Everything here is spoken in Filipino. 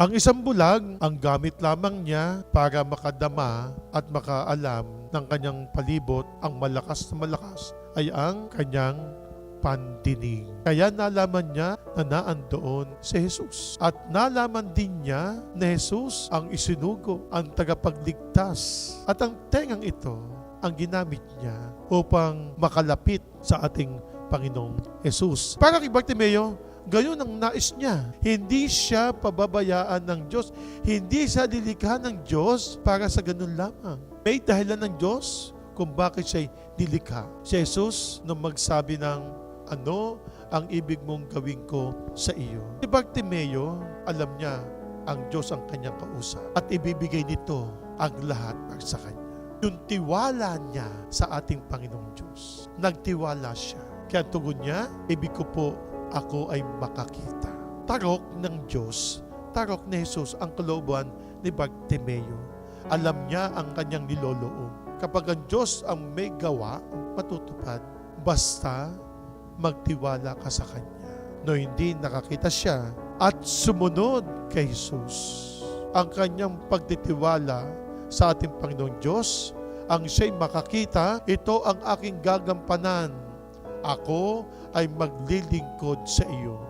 Ang isang bulag, ang gamit lamang niya para makadama at makaalam ng kanyang palibot, ang malakas na malakas ay ang kanyang pandinig. Kaya nalaman niya na naandoon si Jesus. At nalaman din niya na Jesus ang isinugo, ang tagapagligtas. At ang tengang ito ang ginamit niya upang makalapit sa ating Panginoong Jesus. Para kay Bartimeo, gayon ang nais niya. Hindi siya pababayaan ng Diyos. Hindi siya dilikha ng Diyos para sa ganun lamang. May dahilan ng Diyos kung bakit siya dilikha. Si Jesus nung magsabi ng ano ang ibig mong gawin ko sa iyo. Si Bartimeo, alam niya ang Diyos ang kanyang kausap at ibibigay nito ang lahat para sa kanya. Yung tiwala niya sa ating Panginoong Diyos. Nagtiwala siya. Kaya tugon niya, ibig ko po ako ay makakita. Tarok ng Diyos, tarok ni Jesus ang kalooban ni Bartimeo. Alam niya ang kanyang niloloob. Kapag ang Diyos ang may gawa, matutupad, basta magtiwala ka sa Kanya. No hindi nakakita siya at sumunod kay Jesus. Ang kanyang pagtitiwala sa ating Panginoong Diyos, ang siya'y makakita, ito ang aking gagampanan. Ako ay maglilingkod sa iyo.